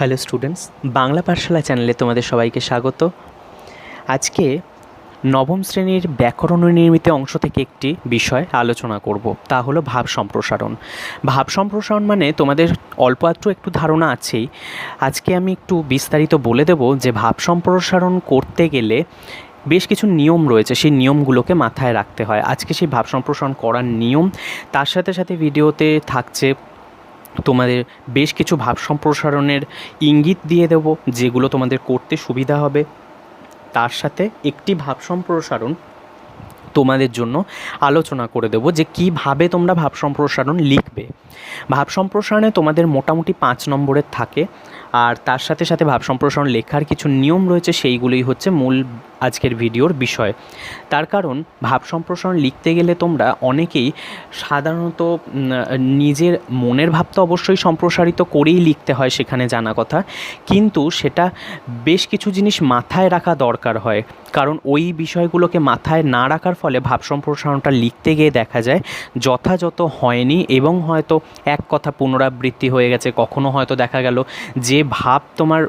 Hello students, Bangla পাঠশালা চ্যানেলে তোমাদের সবাইকে স্বাগত। আজকে নবম শ্রেণীর ব্যাকরণ নির্মিত অংশ থেকে একটি বিষয় আলোচনা করব, তা হলো ভাব সম্প্রসারণ। ভাব সম্প্রসারণ মানে তোমাদের অল্প একটু ধারণা আছেই। আজকে আমি একটু বিস্তারিত বলে দেব যে ভাব সম্প্রসারণ করতে গেলে বেশ কিছু নিয়ম রয়েছে, সেই নিয়মগুলোকে মাথায় রাখতে হয়। আজকে সেই ভাব সম্প্রসারণ করার নিয়ম, তার সাথে সাথে ভিডিওতে থাকছে তোমাদের বেশ কিছু ভাব সম্প্রসারণের ইঙ্গিত দিয়ে দেব, যেগুলো তোমাদের করতে সুবিধা হবে। তার সাথে একটি ভাব সম্প্রসারণ তোমাদের জন্য আলোচনা করে দেব যে কীভাবে তোমরা ভাব সম্প্রসারণ লিখবে। ভাব সম্প্রসারণে তোমাদের মোটামুটি 5 নম্বরের থাকে, আর তার সাথে সাথে ভাব সম্প্রসারণ লেখার কিছু নিয়ম রয়েছে, সেইগুলোই হচ্ছে মূল আজকের ভিডিওর বিষয়। তার কারণ ভাব সম্প্রসারণ লিখতে গেলে তোমরা অনেকেই সাধারণত নিজের মনের ভাব তো অবশ্যই সম্প্রসারিত করেই লিখতে হয়, সেখানে জানা কথা, কিন্তু সেটা বেশ কিছু জিনিস মাথায় রাখা দরকার হয়। কারণ ওই বিষয়গুলোকে মাথায় না রাখার ফলে ভাব সম্প্রসারণটা লিখতে গিয়ে দেখা যায় যথাযথ হয়নি, এবং হয়তো এক কথা পুনরাবৃত্তি হয়ে গেছে। কখনো হয়তো দেখা গেল যে ভাব তোমার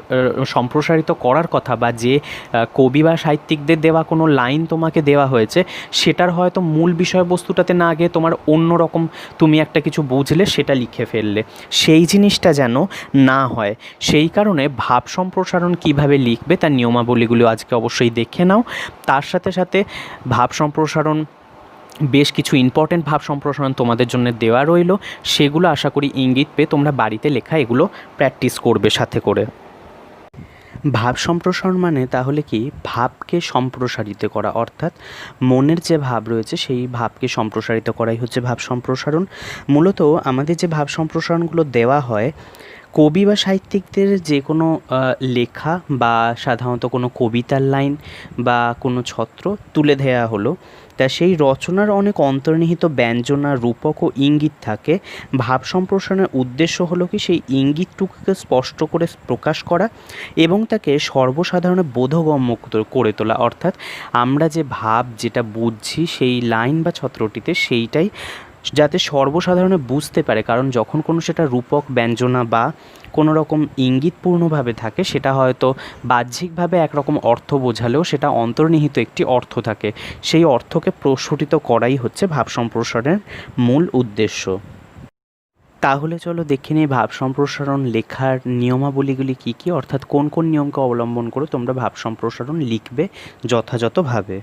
সম্প্রসারিত করার কথা, বা যে কবি বা সাহিত্যিকদের দেওয়া কোনো লাইন তোমাকে দেওয়া হয়েছে, সেটার হয়তো মূল বিষয়বস্তুটাতে না গিয়ে তোমার অন্য রকম তুমি একটা কিছু বুঝলে সেটা লিখে ফেললে। সেই জিনিসটা যেন না হয়, সেই কারণে ভাব সম্প্রসারণ কিভাবে লিখবে তার নিয়মাবলীগুলো আজকে অবশ্যই দেখে নাও। তার সাথে সাথে ভাব সম্প্রসারণ বেশ কিছু ইম্পর্টেন্ট ভাব সম্প্রসারণ তোমাদের জন্য দেওয়া রইল, সেগুলো আশা করি ইঙ্গিত পেয়ে তোমরা বাড়িতে লেখা এগুলো প্র্যাকটিস করবে সাথে করে। ভাব সম্প্রসারণ মানে তাহলে কি, ভাবকে সম্প্রসারিত করা, অর্থাৎ মনের যে ভাব রয়েছে সেই ভাবকে সম্প্রসারিত করাই হচ্ছে ভাব সম্প্রসারণ। মূলত আমাদের যে ভাব সম্প্রসারণগুলো দেওয়া হয়, কবি বা সাহিত্যিকদের যে কোনো লেখা বা সাধারণত কোনো কবিতার লাইন বা কোনো ছত্র তুলে দেওয়া হলো, তা সেই রচনার অনেক অন্তর্নিহিত ব্যঞ্জনা, রূপক ও ইঙ্গিত থাকে। ভাব সম্প্রসারণের উদ্দেশ্য হলো কি, সেই ইঙ্গিতটুকুকে স্পষ্ট করে প্রকাশ করা এবং তাকে সর্বসাধারণে বোধগম্য করে তোলা। অর্থাৎ আমরা যে ভাব যেটা বুঝছি সেই লাইন বা ছত্রটিতে, সেইটাই যাতে সর্বসাধারণে বুঝতে পারে। কারণ যখন কোনো সেটা রূপক, ব্যঞ্জনা বা কোনো রকম ইঙ্গিতপূর্ণভাবে থাকে, সেটা হয়তো বাহ্যিকভাবে একরকম অর্থ বোঝালেও সেটা অন্তর্নিহিত একটি অর্থ থাকে। সেই অর্থকে প্রস্ফুটিত করাই হচ্ছে ভাব সম্প্রসারণের মূল উদ্দেশ্য। তাহলে চলো দেখে নিই ভাব সম্প্রসারণ লেখার নিয়মাবলীগুলি কী কী, অর্থাৎ কোন কোন নিয়মকে অবলম্বন করে তোমরা ভাব সম্প্রসারণ লিখবে যথাযথভাবে।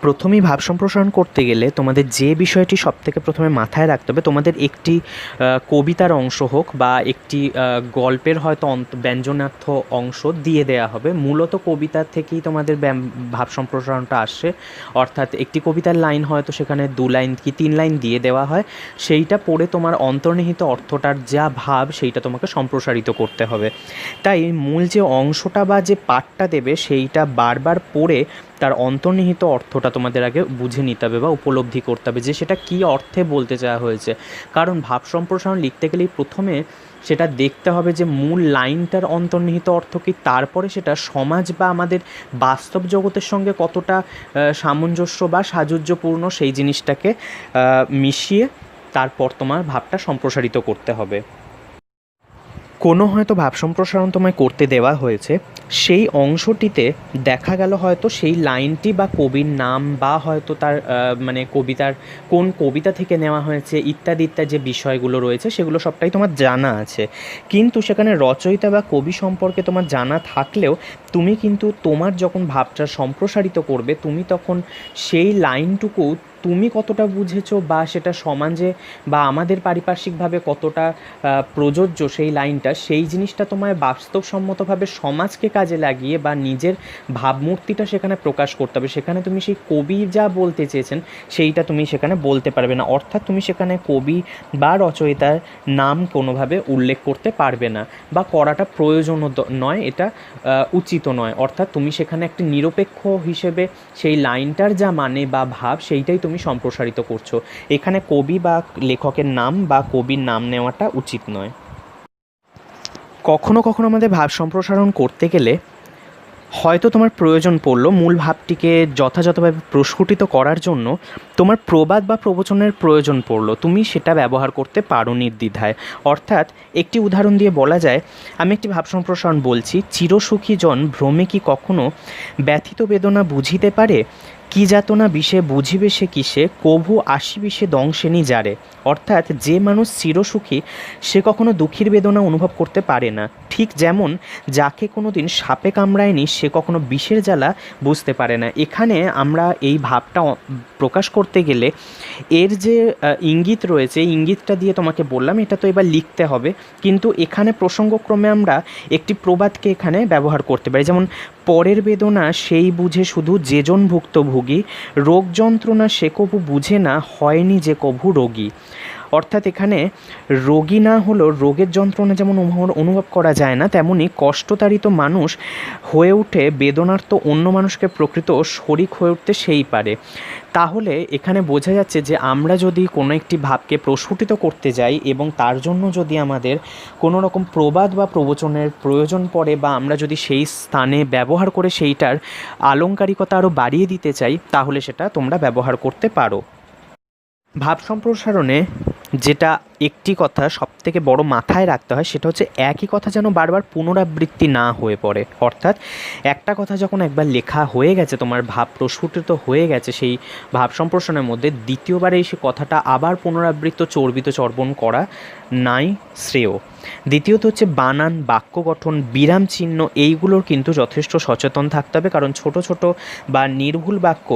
প্রথমেই ভাব সম্প্রসারণ করতে গেলে তোমাদের যে বিষয়টি সবথেকে প্রথমে মাথায় রাখতে হবে, তোমাদের একটি কবিতার অংশ হোক বা একটি গল্পের হয়তো ব্যঞ্জনার্থ অংশ দিয়ে দেয়া হবে। মূলত কবিতার থেকেই তোমাদের ভাব সম্প্রসারণটা আসে, অর্থাৎ একটি কবিতার লাইন হয়তো সেখানে 2 লাইন কি 3 লাইন দিয়ে দেওয়া হয়, সেইটা পড়ে তোমার অন্তর্নিহিত অর্থটার যা ভাব সেইটা তোমাকে সম্প্রসারিত করতে হবে। তাই মূল যে অংশটা বা যে পাঠটা দেবে সেইটা বারবার পড়ে তার অন্তর্নিহিত অর্থটা তোমাদের আগে বুঝে নিতে হবে বা উপলব্ধি করতে হবে যে সেটা কী অর্থে বলতে চাওয়া হয়েছে। কারণ ভাব সম্প্রসারণ লিখতে গেলেই প্রথমে সেটা দেখতে হবে যে মূল লাইনটার অন্তর্নিহিত অর্থ কী, তারপরে সেটা সমাজ বা আমাদের বাস্তব জগতের সঙ্গে কতটা সামঞ্জস্য বা সাযুজ্যপূর্ণ, সেই জিনিসটাকে মিশিয়ে তারপর তোমার ভাবটা সম্প্রসারিত করতে হবে। কোনো হয়তো ভাব সম্প্রসারণ তোমায় করতে দেওয়া হয়েছে, সেই অংশটিতে দেখা গেল হয়তো সেই লাইনটি বা কবির নাম বা হয়তো তার মানে কবিতার কোন কবিতা থেকে নেওয়া হয়েছে ইত্যাদি ইত্যাদি যে বিষয়গুলো রয়েছে সেগুলো সবটাই তোমার জানা আছে, কিন্তু সেখানে রচয়িতা বা কবি সম্পর্কে তোমার জানা থাকলেও তুমি কিন্তু তোমার যখন ভাবটা সম্প্রসারিত করবে, তুমি তখন সেই লাইনটুকু তুমি কতটা বুঝেছো বা সেটা সমাজে বা আমাদের পারিপার্শ্বিকভাবে কতটা প্রযোজ্য সেই লাইনটা, সেই জিনিসটা তোমায় বাস্তবসম্মতভাবে সমাজকে কাজে লাগিয়ে বা নিজের ভাবমূর্তিটা সেখানে প্রকাশ করতে হবে। সেখানে তুমি সেই কবি যা বলতে চেয়েছেন সেইটা তুমি সেখানে বলতে পারবে না, অর্থাৎ তুমি সেখানে কবি বা রচয়িতার নাম কোনোভাবে উল্লেখ করতে পারবে না বা করাটা প্রয়োজনও নয়, এটা উচিত নয়। অর্থাৎ তুমি সেখানে একটি নিরপেক্ষ হিসেবে সেই লাইনটার যা মানে বা ভাব সেইটাই তুমি সম্প্রসারিত করছো, এখানে কবি বা লেখকের নাম বা কবির নাম নেওয়াটা উচিত নয়। কখনো কখনো আমাদের ভাব সম্প্রসারণ করতে গেলে হয়তো তোমার প্রয়োজন পড়লো মূল ভাবটিকে যথাযথভাবে প্রস্ফুটিত করার জন্য, তোমার প্রবাদ বা প্রবচনের প্রয়োজন পড়লো, তুমি সেটা ব্যবহার করতে পারো নির্দ্বিধায়। অর্থাৎ একটি উদাহরণ দিয়ে বলা যায়, আমি একটি ভাব সম্প্রসারণ বলছি, চিরসুখী জন ভ্রমে কি কখনো ব্যথিত বেদনা বুঝিতে পারে, কি যাতনা বিষে বুঝিবে সে কিসে, কভু আসিবে সে দংশেনি যারে। অর্থাৎ যে মানুষ চিরসুখী সে কখনো দুঃখের বেদনা অনুভব করতে পারে না, ঠিক যেমন যাকে কোনো দিন সাপে কামড়ায়নি সে কখনো বিষের জ্বালা বুঝতে পারে না। এখানে আমরা এই ভাবটা প্রকাশ করতে গেলে এর যে ইঙ্গিত রয়েছে, ইঙ্গিতটা দিয়ে তোমাকে বললাম, এটা তো এবার লিখতে হবে, কিন্তু এখানে প্রসঙ্গক্রমে আমরা একটি প্রবাদকে এখানে ব্যবহার করতে পারি, যেমন পরের বেদনা সেই বুঝে শুধু যেজন ভুক্তভোগী, রোগ যন্ত্রণা সে কভু বুঝে না, হয়নি যে কভু রোগী। অর্থাৎ এখানে রোগী না হলেও রোগের যন্ত্রণা যেমন অনুভব করা যায় না, তেমনি কষ্টতাড়িত মানুষ হয়ে উঠে বেদনার্ত অন্য মানুষকে প্রকৃত শরিক হয়ে উঠতে সেই পারে। তাহলে এখানে বোঝা যাচ্ছে যে আমরা যদি কোনো একটি ভাবকে প্রস্ফুটিত করতে যাই এবং তার জন্য যদি আমাদের কোনো রকম প্রবাদ বা প্রবচনের প্রয়োজন পড়ে, বা আমরা যদি সেই স্থানে ব্যবহার করে সেইটার আলংকারিকতা আরও বাড়িয়ে দিতে চাই, তাহলে সেটা তোমরা ব্যবহার করতে পারো। ভাব সম্প্রসারণে যেটা একটি কথা সবথেকে বড় মাথায় রাখতে হয়, সেটা হচ্ছে একই কথা যেন বারবার পুনরাবৃত্তি না হয়ে পড়ে। অর্থাৎ একটা কথা যখন একবার লেখা হয়ে গেছে, তোমার ভাব প্রস্ফুটিত হয়ে গেছে সেই ভাব সম্প্রসারণের মধ্যে, দ্বিতীয়বারে সেই কথাটা আবার পুনরাবৃত্ত চর্বিত চর্বণ করা নাই শ্রেয়। দ্বিতীয়ত হচ্ছে বানান, বাক্য গঠন, বিরাম চিহ্ন, এইগুলোর কিন্তু যথেষ্ট সচেতন থাকতে হবে, কারণ ছোট ছোট বা নির্ভুল বাক্য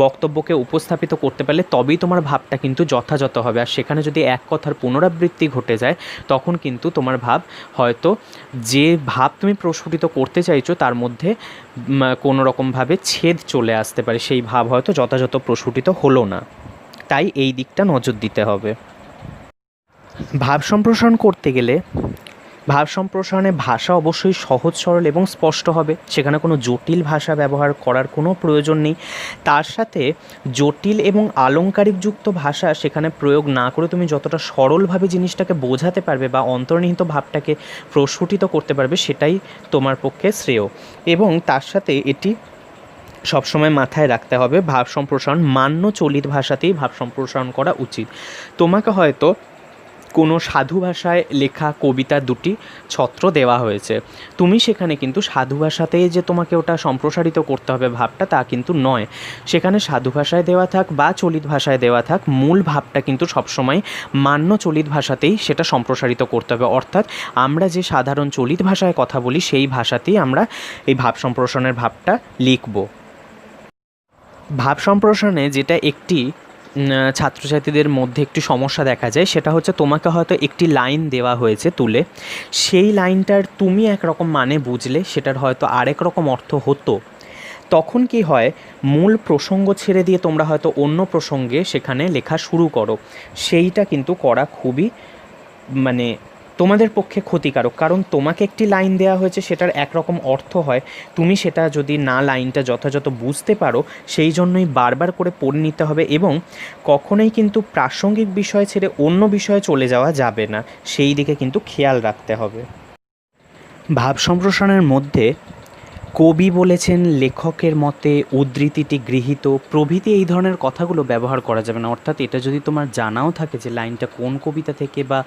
বক্তব্যকে উপস্থাপিত করতে পারলে তবেই তোমার ভাবটা কিন্তু যথাযথ হবে। আর সেখানে যদি এক কথার পুনরাবৃত্তি ঘটে যায়, তখন কিন্তু তোমার ভাব হয়তো যে ভাব তুমি প্রস্ফুটিত করতে চাইছো তার মধ্যে কোনো রকমভাবে ছেদ চলে আসতে পারে, সেই ভাব হয়তো যথাযথ প্রস্ফুটিত হলো না। তাই এই দিকটা নজর দিতে হবে। ভাব সম্প্রসারণ করতে গেলে ভাব সম্প্রসারণে ভাষা অবশ্যই সহজ সরল এবং স্পষ্ট হবে, সেখানে কোনো জটিল ভাষা ব্যবহার করার কোনো প্রয়োজন নেই। তার সাথে জটিল এবং আলংকারিকযুক্ত ভাষা সেখানে প্রয়োগ না করে তুমি যতটা সরলভাবে জিনিসটাকে বোঝাতে পারবে বা অন্তর্নিহিত ভাবটাকে প্রস্ফুটিত করতে পারবে, সেটাই তোমার পক্ষে শ্রেয়। এবং তার সাথে এটি সবসময় মাথায় রাখতে হবে, ভাব সম্প্রসারণ মান্য চলিত ভাষাতেই ভাব সম্প্রসারণ করা উচিত। তোমাকে হয়তো কোনো সাধু ভাষায় লেখা কবিতা দুটি ছত্র দেওয়া হয়েছে, তুমি সেখানে কিন্তু সাধু ভাষাতেই যে তোমাকে ওটা সম্প্রসারিত করতে হবে ভাবটা, তা কিন্তু নয়। সেখানে সাধু ভাষায় দেওয়া থাক বা চলিত ভাষায় দেওয়া থাক, মূল ভাবটা কিন্তু সবসময় মান্য চলিত ভাষাতেই সেটা সম্প্রসারিত করতে হবে। অর্থাৎ আমরা যে সাধারণ চলিত ভাষায় কথা বলি সেই ভাষাতেই আমরা এই ভাব সম্প্রসারণের ভাবটা লিখব। ভাব সম্প্রসারণে যেটা একটি ছাত্রছাত্রীদের মধ্যে একটি সমস্যা দেখা যায়, সেটা হচ্ছে তোমাকে হয়তো একটি লাইন দেওয়া হয়েছে তুলে, সেই লাইনটার তুমি একরকম মানে বুঝলে, সেটার হয়তো আরেক রকম অর্থ হতো। তখন কি হয়, মূল প্রসঙ্গ ছেড়ে দিয়ে তোমরা হয়তো অন্য প্রসঙ্গে সেখানে লেখা শুরু করো, সেইটা কিন্তু করা খুবই তোমাদের পক্ষে ক্ষতিকারক। কারণ তোমাকে একটি লাইন দেওয়া হয়েছে, সেটার একরকম অর্থ হয়, তুমি সেটা যদি না লাইনটা যথাযথ বুঝতে পারো, সেই জন্যই বারবার করে পড়ে নিতে হবে। এবং কখনোই কিন্তু প্রাসঙ্গিক বিষয় ছেড়ে অন্য বিষয়ে চলে যাওয়া যাবে না, সেই দিকে কিন্তু খেয়াল রাখতে হবে। ভাব সম্প্রসারণের মধ্যে কবি বলেছেন, লেখকের মতে, উদ্ধৃতিটি গৃহীত প্রভৃতি এই ধরনের কথাগুলো ব্যবহার করা যাবে না। অর্থাৎ এটা যদি তোমার জানাও থাকে যে লাইনটা কোন কবিতা থেকে বা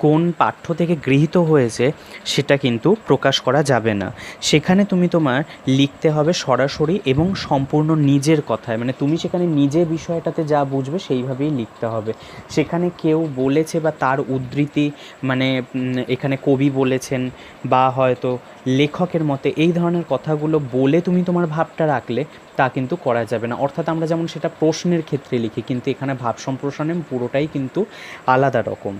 কোন পাঠ্য থেকে গৃহীত হয়েছে, সেটা কিন্তু প্রকাশ করা যাবে না। সেখানে তুমি তোমার লিখতে হবে সরাসরি এবং সম্পূর্ণ নিজের কথায়, তুমি সেখানে নিজে বিষয়টাতে যা বুঝবে সেইভাবেই লিখতে হবে। সেখানে কেউ বলেছে বা তার উদ্ধৃতি এখানে কবি বলেছেন বা হয়তো লেখকের মতে, এই ধরনের কথাগুলো বলে তুমি তোমার ভাবটা রাখলে তা কিন্তু করা যাবে না। অর্থাৎ আমরা যেমন সেটা প্রশ্নের ক্ষেত্রে লিখি, কিন্তু এখানে ভাব সম্প্রসারণে পুরোটাই কিন্তু আলাদা রকম।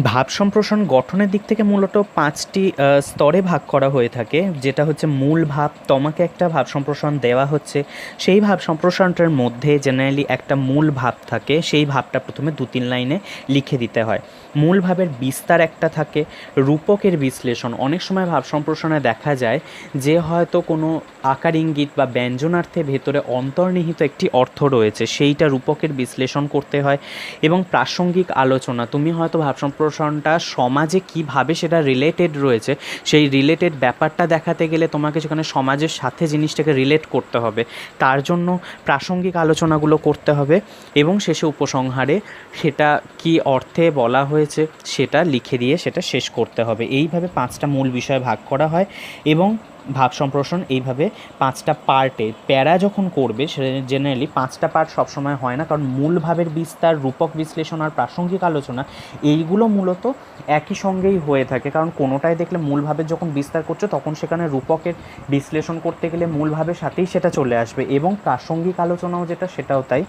ভাব সম্প্রসারণ গঠনের দিক থেকে মূলত 5টি স্তরে ভাগ করা হয়ে থাকে, যেটা হচ্ছে মূল ভাব। তোমাকে একটা ভাব সম্প্রসারণ দেওয়া হচ্ছে, সেই ভাব সম্প্রসারণটার মধ্যে জেনারেলি একটা মূল ভাব থাকে, সেই ভাবটা প্রথমে 2-3 লাইনে লিখে দিতে হয়। মূল ভাবের বিস্তার একটা থাকে, রূপকের বিশ্লেষণ। অনেক সময় ভাব সম্প্রসারণে দেখা যায় যে হয়তো কোনো আকার ইঙ্গিত বা ব্যঞ্জনার্থে ভেতরে অন্তর্নিহিত একটি অর্থ রয়েছে, সেইটা রূপকের বিশ্লেষণ করতে হয়। এবং প্রাসঙ্গিক আলোচনা, তুমি হয়তো ভাব সম্প্রসারণটা সমাজে কীভাবে সেটা রিলেটেড রয়েছে, সেই রিলেটেড ব্যাপারটা দেখাতে গেলে তোমাকে সেখানে সমাজের সাথে জিনিসটাকে রিলেট করতে হবে, তার জন্য প্রাসঙ্গিক আলোচনাগুলো করতে হবে। এবং শেষে উপসংহারে সেটা কি অর্থে বলা হয়েছে সেটা লিখে দিয়ে সেটা শেষ করতে হবে। এইভাবে 5টা মূল বিষয়ে ভাগ করা হয় এবং ভাব সম্প্রসারণ এইভাবে 5টা পার্টে। প্যারা যখন করবে সে জেনারেলি 5টা পার্ট সবসময় হয় না, কারণ মূল ভাবের বিস্তার, রূপক বিশ্লেষণ আর প্রাসঙ্গিক আলোচনা এইগুলো মূলত একই সঙ্গেই হয়ে থাকে। কারণ কোনোটাই দেখলে মূল ভাবের যখন বিস্তার করছো তখন সেখানে রূপকের বিশ্লেষণ করতে গেলে মূল ভাবের সাথেই সেটা চলে আসবে। এবং প্রাসঙ্গিক আলোচনাও যেটা সেটাও তাই।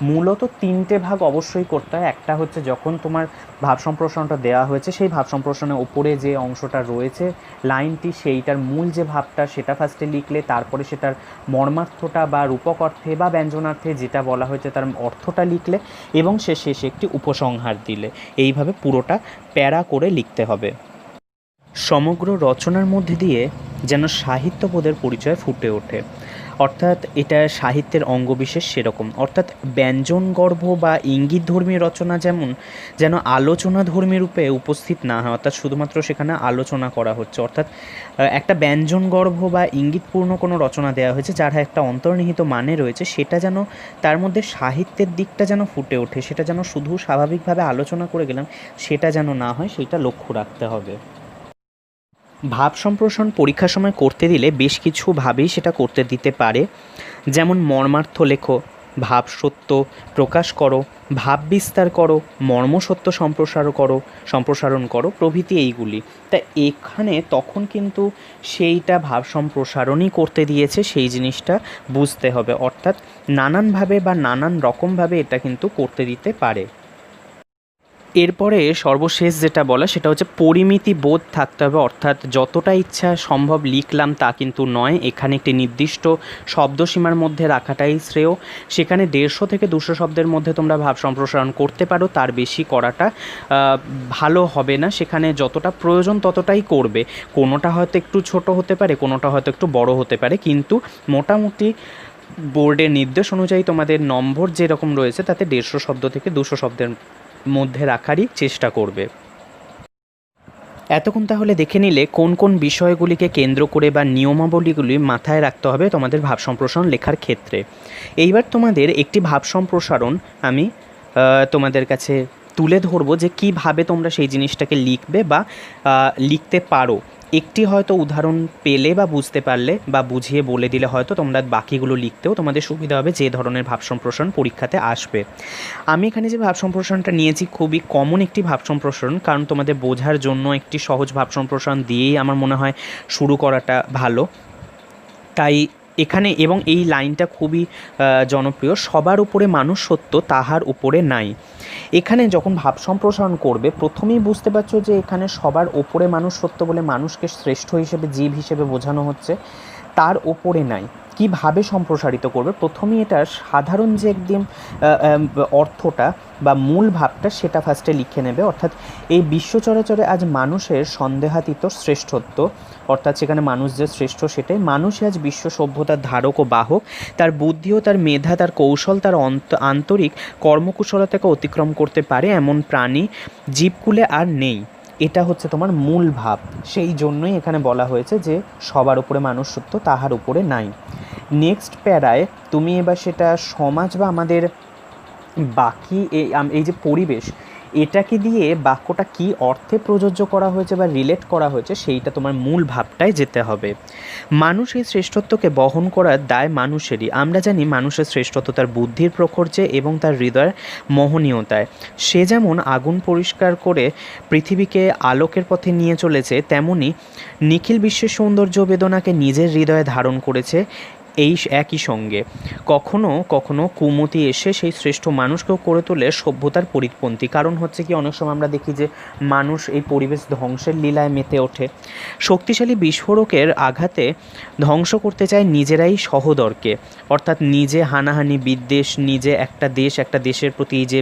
মূলত 3টে ভাগ অবশ্যই করতে হয়। একটা হচ্ছে যখন তোমার ভাব সম্প্রসারণটা দেওয়া হয়েছে, সেই ভাব সম্প্রসারণের ওপরে যে অংশটা রয়েছে লাইনটি, সেইটার মূল যে ভাবটা সেটা ফার্স্টে লিখলে, তারপরে সেটার মর্মার্থটা বা রূপক অর্থে বা ব্যঞ্জনার্থে যেটা বলা হয়েছে তার অর্থটা লিখলে, এবং শেষে একটি উপসংহার দিলে। এইভাবে পুরোটা প্যারা করে লিখতে হবে। সমগ্র রচনার মধ্যে দিয়ে যেন সাহিত্যবোধের পরিচয় ফুটে ওঠে, অর্থাৎ এটা সাহিত্যের অঙ্গবিশেষ সেরকম। অর্থাৎ ব্যঞ্জনগর্ভ বা ইঙ্গিতধর্মী রচনা যেন আলোচনাধর্মী রূপে উপস্থিত না হয়, অর্থাৎ শুধুমাত্র সেখানে আলোচনা করা হচ্ছে। অর্থাৎ একটা ব্যঞ্জনগর্ভ বা ইঙ্গিতপূর্ণ কোনো রচনা দেওয়া হয়েছে যার একটা অন্তর্নিহিত মানে রয়েছে, সেটা যেন তার মধ্যে সাহিত্যের দিকটা যেন ফুটে ওঠে, সেটা যেন শুধু স্বাভাবিকভাবে আলোচনা করে গেলাম সেটা যেন না হয়, সেইটা লক্ষ্য রাখতে হবে। ভাব সম্প্রসারণ পরীক্ষার সময় করতে দিলে বেশ কিছু ভাবেই সেটা করতে দিতে পারে, যেমন মর্মার্থ লেখো, ভাব সত্য প্রকাশ করো, ভাব বিস্তার করো, মর্মসত্য সম্প্রসারণ করো প্রভৃতি এইগুলি। তা এখানে তখন কিন্তু সেইটা ভাব সম্প্রসারণই করতে দিয়েছে, সেই জিনিসটা বুঝতে হবে। অর্থাৎ নানানভাবে বা নানান রকমভাবে এটা কিন্তু করতে দিতে পারে। এরপরে সর্বশেষ যেটা বলা সেটা হচ্ছে পরিমিতি বোধ থাকতে হবে। অর্থাৎ যতটা ইচ্ছা সম্ভব লিখলাম তা কিন্তু নয়, এখানে একটি নির্দিষ্ট শব্দসীমার মধ্যে রাখাটাই শ্রেয়। সেখানে 150 থেকে 200 শব্দের মধ্যে তোমরা ভাব সম্প্রসারণ করতে পারো, তার বেশি করাটা ভালো হবে না। সেখানে যতটা প্রয়োজন ততটাই করবে। কোনোটা হয়তো একটু ছোট হতে পারে, কোনোটা হয়তো একটু বড় হতে পারে, কিন্তু মোটামুটি বোর্ডের নির্দেশ অনুযায়ী তোমাদের নম্বর যেরকম রয়েছে তাতে 150 শব্দ থেকে 200 শব্দের মধ্যে রাখারই চেষ্টা করবে। এতক্ষণ তাহলে দেখে নিলে কোন কোন বিষয়গুলিকে কেন্দ্র করে বা নিয়মাবলীগুলি মাথায় রাখতে হবে তোমাদের ভাব সম্প্রসারণ লেখার ক্ষেত্রে। এইবার তোমাদের একটি ভাব সম্প্রসারণ আমি তোমাদের কাছে তুলে ধরবো যে কীভাবে তোমরা সেই জিনিসটাকে লিখবে বা লিখতে পারো। একটি হয়তো উদাহরণ পেলে বা বুঝতে পারলে বা বুঝিয়ে বলে দিলে হয়তো তোমরা বাকিগুলো লিখতেও তোমাদের সুবিধা হবে, যে ধরনের ভাব সম্প্রসারণ পরীক্ষাতে আসবে। আমি এখানে যে ভাব সম্প্রসারণটা নিয়েছি খুবই কমন একটি ভাব সম্প্রসারণ, কারণ তোমাদের বোঝার জন্য একটি সহজ ভাব সম্প্রসারণ দিয়েই আমার মনে হয় শুরু করাটা ভালো। তাই এখানে, এবং এই লাইনটা খুবই জনপ্রিয়, সবার উপরে মানুষ সত্য তাহার উপরে নাই। এখানে যখন ভাব সম্প্রসারণ করবে প্রথমেই বুঝতে পারছো যে এখানে সবার ওপরে মানুষ সত্য বলে মানুষকে শ্রেষ্ঠ হিসেবে, জীব হিসেবে বোঝানো হচ্ছে, তার ওপরে নাই। কীভাবে সম্প্রসারিত করবে, প্রথমেই এটার সাধারণ যে একদম অর্থটা বা মূল ভাবটা সেটা ফার্স্টে লিখে নেবে। অর্থাৎ এই বিশ্ব চরাচরে আজ মানুষের সন্দেহাতীত শ্রেষ্ঠত্ব, অর্থাৎ সেখানে মানুষ যে শ্রেষ্ঠ সেটাই। মানুষই আজ বিশ্ব সভ্যতার ধারক ও বাহক, তার বুদ্ধি ও তার মেধা, তার কৌশল, তার আন্তরিক কর্মকুশলতাকে অতিক্রম করতে পারে এমন প্রাণী জীবকুলে আর নেই। এটা হচ্ছে তোমার মূল ভাব। সেই জন্যই এখানে বলা হয়েছে যে সবার উপরে মানুষ সত্য তাহার উপরে নাই। নেক্সট প্যারায় তুমি এবার সেটা সমাজ বা আমাদের বাকি এই যে পরিবেশ, এটাকে দিয়ে বাক্যটা কি অর্থে প্রযোজ্য করা হয়েছে বা রিলেট করা হয়েছে সেইটা তোমার মূল ভাবটায় যেতে হবে। মানুষ এই শ্রেষ্ঠত্বকে বহন করার দায় মানুষেরই। আমরা জানি মানুষের শ্রেষ্ঠত্ব তার বুদ্ধির প্রখরচে এবং তার হৃদয়ের মোহনীয়তায়। সে যেমন আগুন পরিষ্কার করে পৃথিবীকে আলোকের পথে নিয়ে চলেছে, তেমনি নিখিল বিশ্বের সৌন্দর্য বেদনাকে নিজের হৃদয়ে ধারণ করেছে। এই একই সঙ্গে কখনো কখনো কুমতি এসে সেই শ্রেষ্ঠ মানুষকেও করে তোলে সভ্যতার পরিপন্থী। কারণ হচ্ছে কি, অনেক সময় আমরা দেখি যে মানুষ এই পরিবেশ ধ্বংসের লীলায় মেতে ওঠে, শক্তিশালী বিস্ফোরকের আঘাতে ধ্বংস করতে চায় নিজেরাই সহোদরকে, অর্থাৎ নিজে হানাহানি বিদ্বেষ, নিজে একটা দেশের প্রতি যে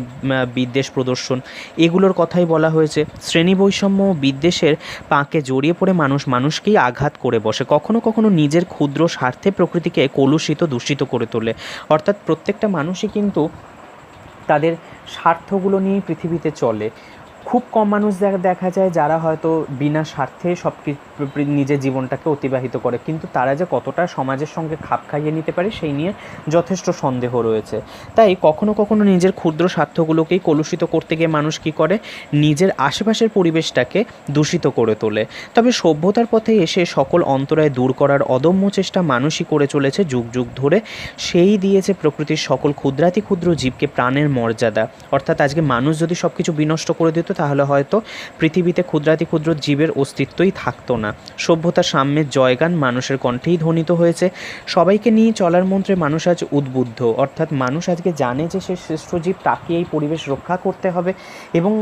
বিদ্বেষ প্রদর্শন, এগুলোর কথাই বলা হয়েছে। শ্রেণী বৈষম্য ও বিদ্বেষের পাঁকে জড়িয়ে পড়ে মানুষকেই আঘাত করে বসে, কখনো কখনো নিজের ক্ষুদ্র স্বার্থে প্রকৃতিকে কলুষিত দূষিত করে তোলে। অর্থাৎ প্রত্যেকটা মানুষই কিন্তু তাদের স্বার্থগুলো নিয়েই পৃথিবীতে চলে। খুব কম মানুষ দেখা যায় যারা হয়তো বিনা স্বার্থে সব নিজের জীবনটাকে অতিবাহিত করে, কিন্তু তারা যে কতটা সমাজের সঙ্গে খাপ খাইয়ে নিতে পারে সেই নিয়ে যথেষ্ট সন্দেহ রয়েছে। তাই কখনো কখনো নিজের ক্ষুদ্র স্বার্থগুলোকেই কলুষিত করতে গিয়ে মানুষ কী করে, নিজের আশেপাশের পরিবেশটাকে দূষিত করে তোলে। তবে সভ্যতার পথে এসে সকল অন্তরায় দূর করার অদম্য চেষ্টা মানুষই করে চলেছে যুগ যুগ ধরে। সেই দিয়েছে প্রকৃতির সকল ক্ষুদ্রাতি ক্ষুদ্র জীবকে প্রাণের মর্যাদা। অর্থাৎ আজকে মানুষ যদি সব কিছু বিনষ্ট করে দিত, তাহলে হয়তো পৃথিবীতে ক্ষুদ্রাতি ক্ষুদ্র জীবের অস্তিত্বই থাকতো না। সভ্যতা সাম্যের জয়গান মানুষের কণ্ঠেই ধ্বনিত হয়েছে। সবাইকে নিয়ে চলার মন্ত্রে মানুষ আজ উদ্বুদ্ধ, অর্থাৎ মানুষ আজকে জানে যে সে শ্রেষ্ঠ জীব, তাকে এই পরিবেশ রক্ষা করতে হবে। এবং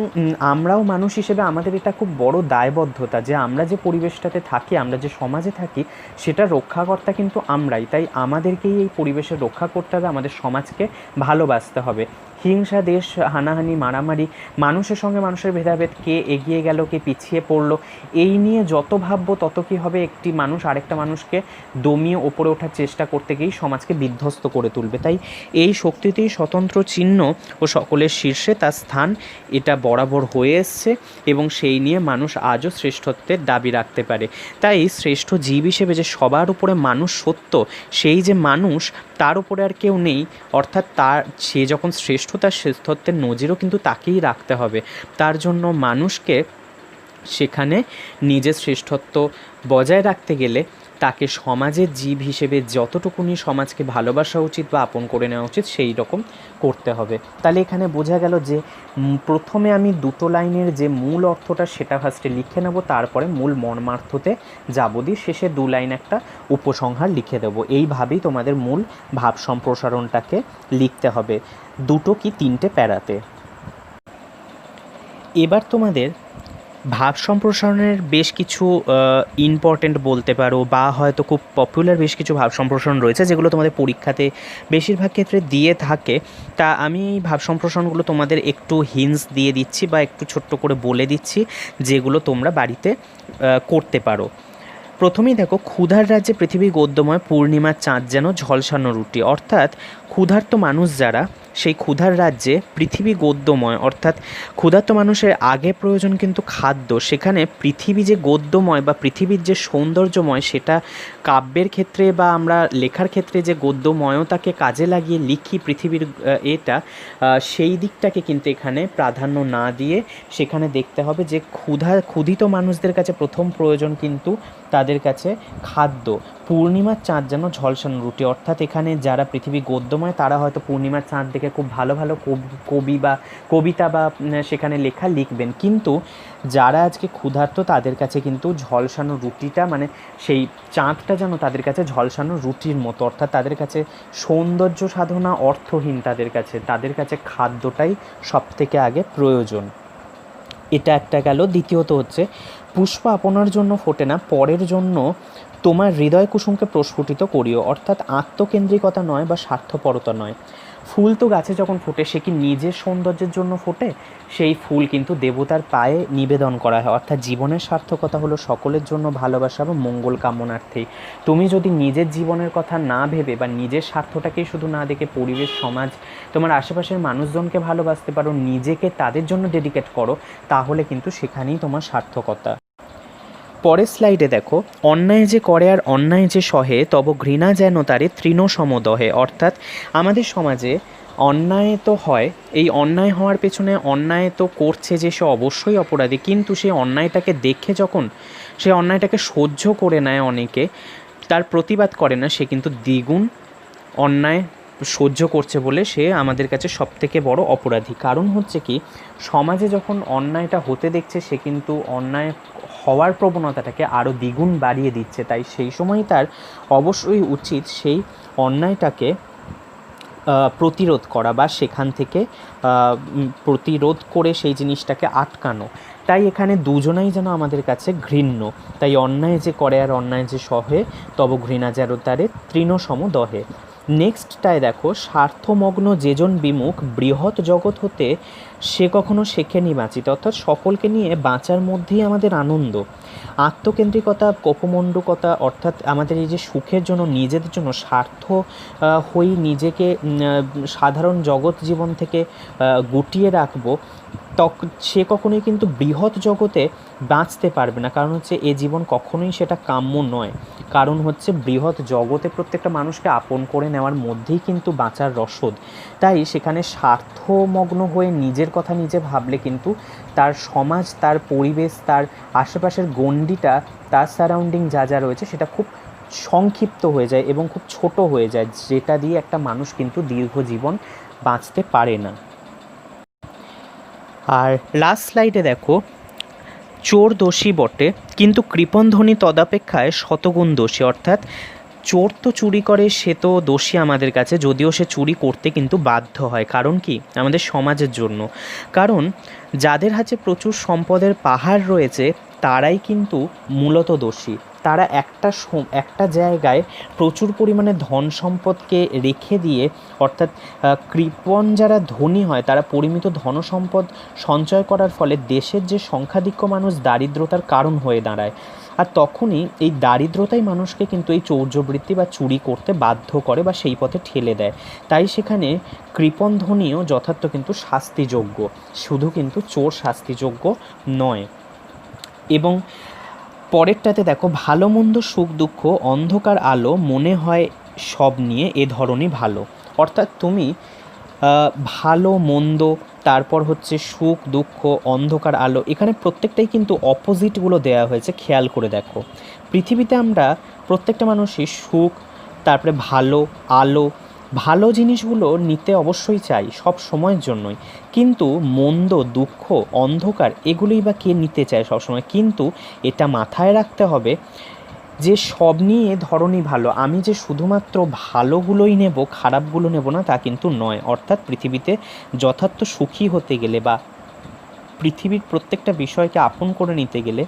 আমরাও মানুষ হিসেবে আমাদের এটা খুব বড় দায়বদ্ধতা যে আমরা যে পরিবেশটাতে থাকি, আমরা যে সমাজে থাকি, সেটা রক্ষাকর্তা কিন্তু আমরাই। তাই আমাদেরকেই এই পরিবেশের রক্ষা করতে হবে, আমাদের সমাজকে ভালোবাসতে হবে। হিংসা, দেশ, হানাহানি, মারামারি, মানুষের সঙ্গে মানুষের ভেদাভেদ, কে এগিয়ে গেল কে পিছিয়ে পড়লো, এই নিয়ে যত ভাববো তত কী হবে, একটি মানুষ আরেকটা মানুষকে দমিয়ে ওপরে ওঠার চেষ্টা করতে গিয়েই সমাজকে বিধ্বস্ত করে তুলবে। তাই এই শক্তিতেই স্বতন্ত্র চিহ্ন ও সকলের শীর্ষে তার স্থান, এটা বরাবর হয়ে এসছে এবং সেই নিয়ে মানুষ আজও শ্রেষ্ঠত্বের দাবি রাখতে পারে। তাই শ্রেষ্ঠ জীব হিসেবে যে সবার উপরে মানুষ সত্য, সেই যে মানুষ, তার উপরে আর কেউ নেই। অর্থাৎ সে যখন শ্রেষ্ঠ, তার শ্রেষ্ঠত্বের নজিরও কিন্তু তাকেই রাখতে হবে। তার জন্য মানুষকে সেখানে নিজের শ্রেষ্ঠত্ব বজায় রাখতে গেলে তাকে সমাজের জীব হিসেবে যতটুকুনি সমাজকে ভালোবাসা উচিত বা আপন করে নেওয়া উচিত, সেই রকম করতে হবে। তাহলে এখানে বোঝা গেল যে প্রথমে আমি দুটো লাইনের যে মূল অর্থটা সেটা ফার্স্টে লিখে নেব, তারপরে মূল মর্মার্থতে যাব, দিয়ে শেষে 2 লাইন একটা উপসংহার লিখে দেব। এইভাবেই তোমাদের মূল ভাব সম্প্রসারণটাকে লিখতে হবে 2 কি 3টে প্যারাতে। এবার তোমাদের ভাব সম্প্রসারণের বেশ কিছু ইম্পর্টেন্ট বলতে পারো, বা হয়তো খুব পপুলার বেশ কিছু ভাব সম্প্রসারণ রয়েছে যেগুলো তোমাদের পরীক্ষাতে বেশিরভাগ ক্ষেত্রে দিয়ে থাকে। তা আমি এই ভাব সম্প্রসারণগুলো তোমাদের একটু হিন্টস দিয়ে দিচ্ছি বা একটু ছোট্ট করে বলে দিচ্ছি, যেগুলো তোমরা বাড়িতে করতে পারো। প্রথমেই দেখো, ক্ষুধার রাজ্যে পৃথিবী গদ্যময়, পূর্ণিমার চাঁদ যেন ঝলসানো রুটি। অর্থাৎ ক্ষুধার্ত মানুষ যারা, সেই ক্ষুধার রাজ্যে পৃথিবী গদ্যময়, অর্থাৎ ক্ষুধার্ত মানুষের আগে প্রয়োজন কিন্তু খাদ্য। সেখানে পৃথিবী যে গদ্যময় বা পৃথিবীর যে সৌন্দর্যময়, সেটা কাব্যের ক্ষেত্রে বা আমরা লেখার ক্ষেত্রে যে গদ্যময়তাকে কাজে লাগিয়ে লিখি পৃথিবীর সেই দিকটাকে কিন্তু এখানে প্রাধান্য না দিয়ে সেখানে দেখতে হবে যে ক্ষুধিত মানুষদের কাছে প্রথম প্রয়োজন কিন্তু তাদের কাছে খাদ্য। পূর্ণিমার চাঁদ যেন ঝলসানো রুটি, অর্থাৎ এখানে যারা পৃথিবী গদ্যময় তারা হয়তো পূর্ণিমার চাঁদ দেখে খুব ভালো ভালো কবি বা কবিতা বা সেখানে লেখা লিখবেন, কিন্তু যারা আজকে ক্ষুধার্ত তাদের কাছে কিন্তু ঝলসানো রুটিটা, মানে সেই চাঁদটা যেন তাদের কাছে ঝলসানো রুটির মতো, অর্থাৎ তাদের কাছে সৌন্দর্য সাধনা অর্থহীন, তাদের কাছে খাদ্যটাই সবথেকে আগে প্রয়োজন। এটা একটা গেল। দ্বিতীয়ত হচ্ছে, পুষ্প আপনার জন্য ফোটে না, পরের জন্য তোমার হৃদয় কুসুমকে প্রস্ফুটিত করিও। অর্থাৎ আত্মকেন্দ্রিকতা নয় বা স্বার্থপরতা নয়। ফুল তো গাছে যখন ফোটে সে কি নিজের সৌন্দর্যের জন্য ফোটে? সেই ফুল কিন্তু দেবতার পায়ে নিবেদন করা হয়। অর্থাৎ জীবনের সার্থকতা হলো সকলের জন্য ভালোবাসা বা মঙ্গল কামনার্থেই। তুমি যদি নিজের জীবনের কথা না ভেবে বা নিজের স্বার্থটাকেই শুধু না দেখে পরিবেশ, সমাজ, তোমার আশেপাশের মানুষজনকে ভালোবাসতে পারো, নিজেকে তাদের জন্য ডেডিকেট করো, তাহলে কিন্তু সেখানেই তোমার সার্থকতা। পরের স্লাইডে দেখো, অন্যায় যে করে আর অন্যায় যে সহে, তব ঘৃণা যেন তারে তৃণ সমদহে। অর্থাৎ আমাদের সমাজে অন্যায় তো হয়, এই অন্যায় হওয়ার পেছনে অন্যায় তো করছে যে সে অবশ্যই অপরাধী, কিন্তু সেই অন্যায়টাকে দেখে যখন সে অন্যায়টাকে সহ্য করে নেয় অনেকে, তার প্রতিবাদ করে না, সে কিন্তু দ্বিগুণ অন্যায় সহ্য করছে বলে সে আমাদের কাছে সবথেকে বড় অপরাধী। কারণ হচ্ছে কি, সমাজে যখন অন্যায়টা হতে দেখছে সে কিন্তু অন্যায় হওয়ার প্রবণতাটাকে আরও দ্বিগুণ বাড়িয়ে দিচ্ছে। তাই সেই সময় তার অবশ্যই উচিত সেই অন্যায়টাকে প্রতিরোধ করা বা সেখান থেকে প্রতিরোধ করে সেই জিনিসটাকে আটকানো। তাই এখানে দুজনাই যেন আমাদের কাছে ঘৃণ্য। তাই অন্যায় যে করে আর অন্যায় যে সহে, তব ঘৃণা যেন তারে তৃণসম দহে। নেক্সটটায় দেখো, স্বার্থমগ্ন যেজন বিমুখ বৃহৎ জগৎ হতে সে কখনো শেখেনি বাঁচিতে। অর্থাৎ সকলকে নিয়ে বাঁচার মধ্যেই আমাদের আনন্দ। আত্মকেন্দ্রিকতা, কোপমণ্ডুকতা, অর্থাৎ আমাদের এই যে সুখের জন্য নিজেদের জন্য স্বার্থ হই নিজেকে সাধারণ জগৎ জীবন থেকে গুটিয়ে রাখবো, সে কখনোই কিন্তু বৃহৎ জগতে বাঁচতে পারবে না। কারণ হচ্ছে এ জীবন কখনোই সেটা কাম্য নয়। কারণ হচ্ছে বৃহৎ জগতে প্রত্যেকটা মানুষকে আপন করে নেওয়ার মধ্যেই কিন্তু বাঁচার রসদ। তাই সেখানে স্বার্থমগ্ন হয়ে নিজের কথা নিজে ভাবলে কিন্তু তার সমাজ, তার পরিবেশ, তার আশেপাশের গণ্ডিটা, তার সারাউন্ডিং যা যা রয়েছে সেটা খুব সংক্ষিপ্ত হয়ে যায় এবং খুব ছোট হয়ে যায়, যেটা দিয়ে একটা মানুষ কিন্তু দীর্ঘ জীবন বাঁচতে পারে না। আর লাস্ট স্লাইডে দেখো, চোর দোষী বটে কিন্তু কৃপণধ্বনি তদাপেক্ষায় শতগুণ দোষী। অর্থাৎ চোর তো চুরি করে, সে তো দোষী আমাদের কাছে, যদিও সে চুরি করতে কিন্তু বাধ্য হয়। কারণ কি? আমাদের সমাজের জন্য। কারণ যাদের হাতে প্রচুর সম্পদের পাহাড় রয়েছে তারাই কিন্তু মূলত দোষী। তারা একটা জায়গায় প্রচুর পরিমাণে ধন সম্পদকে রেখে দিয়ে, অর্থাৎ কৃপণ যারা ধনী হয় তারা পরিমিত ধন সম্পদ সঞ্চয় করার ফলে দেশের যে সংখ্যাধিক্য মানুষ দারিদ্রতার কারণ হয়ে দাঁড়ায়। আর তখনই এই দারিদ্রতাই মানুষকে কিন্তু এই চৌর্যবৃত্তি বা চুরি করতে বাধ্য করে বা সেই পথে ঠেলে দেয়। তাই সেখানে কৃপণ ধনীও যথার্থ কিন্তু শাস্তিযোগ্য, শুধু কিন্তু চোর শাস্তিযোগ্য নয়। এবং পরেরটাতে দেখো, ভালো মন্দ সুখ দুঃখ অন্ধকার আলো মনে হয় সব নিয়ে এ ধরনই ভালো। অর্থাৎ তুমি ভালো মন্দ, তারপর হচ্ছে সুখ দুঃখ, অন্ধকার আলো, এখানে প্রত্যেকটাই কিন্তু অপোজিটগুলো দেওয়া হয়েছে। খেয়াল করে দেখো, পৃথিবীতে আমরা প্রত্যেকটা মানুষই সুখ, তারপরে ভালো, আলো, ভালো জিনিসগুলো নিতে অবশ্যই চাই সব সময়ের জন্যই। কিন্তু মন্দ, দুঃখ, অন্ধকার এগুলোই বা কে নিতে চায় সবসময়? কিন্তু এটা মাথায় রাখতে হবে যে সব নিয়ে ধরনই ভালো। আমি যে শুধুমাত্র ভালোগুলোই নেব, খারাপগুলো নেব না, তা কিন্তু নয়। অর্থাৎ পৃথিবীতে যথার্থ সুখী হতে গেলে বা পৃথিবীর প্রত্যেকটা বিষয়কে আপন করে নিতে গেলে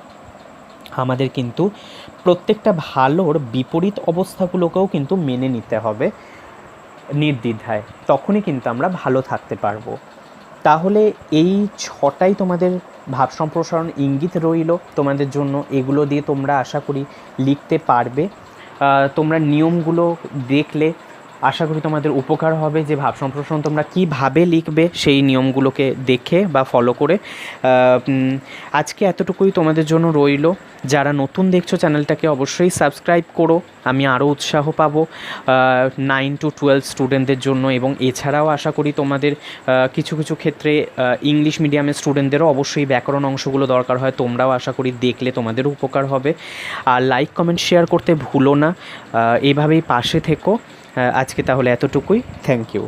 আমাদের কিন্তু প্রত্যেকটা ভালোর বিপরীত অবস্থাগুলোকেও কিন্তু মেনে নিতে হবে নির্দ্বিধায়। তখনই কিন্তু আমরা ভালো থাকতে পারবো। তাহলে এই 6টাই তোমাদের ভাব সম্প্রসারণ ইঙ্গিত রইল তোমাদের জন্য। এগুলো দিয়ে তোমরা আশা করি লিখতে পারবে। তোমরা নিয়মগুলো দেখলে আশা করি তোমাদের উপকার হবে যে ভাব সম্প্রসারণ তোমরা কীভাবে লিখবে সেই নিয়মগুলোকে দেখে বা ফলো করে। আজকে এতটুকুই তোমাদের জন্য রইল। যারা নতুন দেখছো চ্যানেলটাকে অবশ্যই সাবস্ক্রাইব করো, আমি আরও উৎসাহ পাবো 9 to 12 স্টুডেন্টদের জন্য। এবং এছাড়াও আশা করি তোমাদের কিছু কিছু ক্ষেত্রে ইংলিশ মিডিয়ামের স্টুডেন্টদেরও অবশ্যই ব্যাকরণ অংশগুলো দরকার হয়। তোমরাও আশা করি দেখলে তোমাদেরও উপকার হবে। আর লাইক কমেন্ট শেয়ার করতে ভুলো না। এভাবেই পাশে থেকো। আজকে তাহলে এতটুকুই। Thank you.